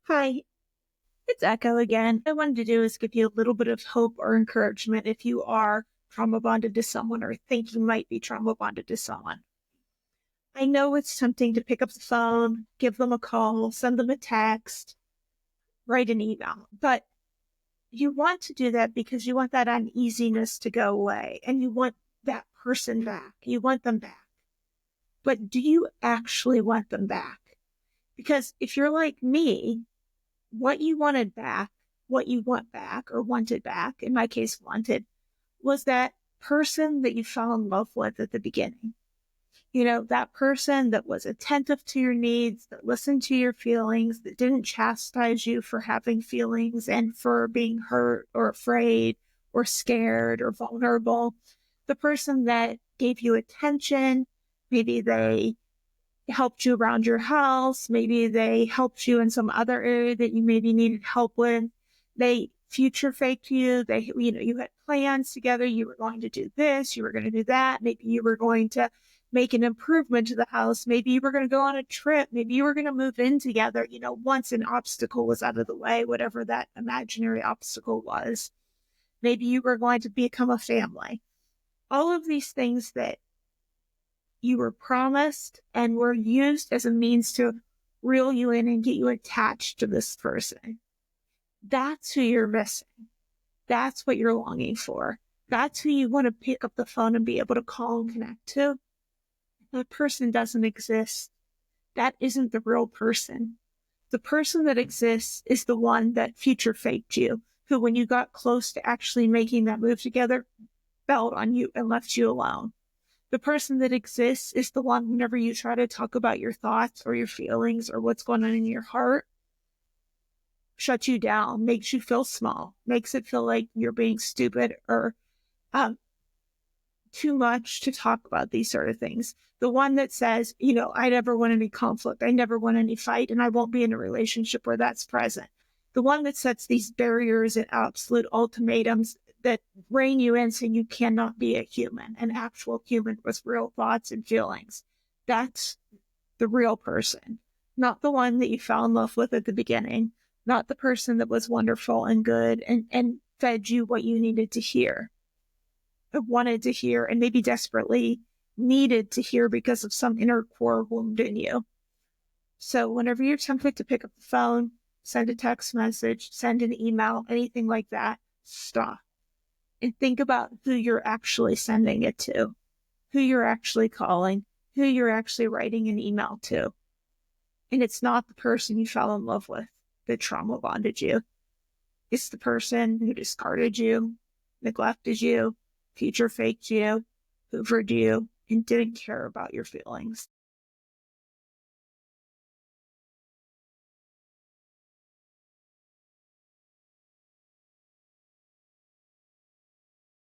Hi, it's Echo again. What I wanted to do is give you a little bit of hope or encouragement if you are trauma bonded to someone or think you might be trauma bonded to someone. I know it's tempting to pick up the phone, give them a call, send them a text, write an email, but you want to do that because you want that uneasiness to go away and you want that person back. You want them back. But do you actually want them back? Because if you're like me, what you wanted back, what you want back or wanted back, in my case, wanted, was that person that you fell in love with at the beginning. That person that was attentive to your needs, that listened to your feelings, that didn't chastise you for having feelings and for being hurt or afraid or scared or vulnerable. The person that gave you attention, maybe they helped you around your house. Maybe they helped you in some other area that you maybe needed help with. They future faked you. You had plans together. You were going to do this. You were going to do that. Maybe you were going to make an improvement to the house. Maybe you were going to go on a trip. Maybe you were going to move in together, once an obstacle was out of the way, whatever that imaginary obstacle was. Maybe you were going to become a family. All of these things that you were promised and were used as a means to reel you in and get you attached to this person. That's who you're missing. That's what you're longing for. That's who you want to pick up the phone and be able to call and connect to. That person doesn't exist. That isn't the real person. The person that exists is the one that future faked you, who, when you got close to actually making that move together, bailed on you and left you alone. The person that exists is the one whenever you try to talk about your thoughts or your feelings or what's going on in your heart, shuts you down, makes you feel small, makes it feel like you're being stupid or too much to talk about these sort of things. The one that says, I never want any conflict, I never want any fight, and I won't be in a relationship where that's present. The one that sets these barriers and absolute ultimatums that rein you in so you cannot be a human, an actual human with real thoughts and feelings. That's the real person, not the one that you fell in love with at the beginning, not the person that was wonderful and good and fed you what you needed to hear, wanted to hear, and maybe desperately needed to hear because of some inner core wound in you. So whenever you're tempted to pick up the phone, send a text message, send an email, anything like that, stop and think about who you're actually sending it to, who you're actually calling, who you're actually writing an email to. And it's not the person you fell in love with that trauma bonded you. It's the person who discarded you, neglected you, future faked you, hoovered you, and didn't care about your feelings.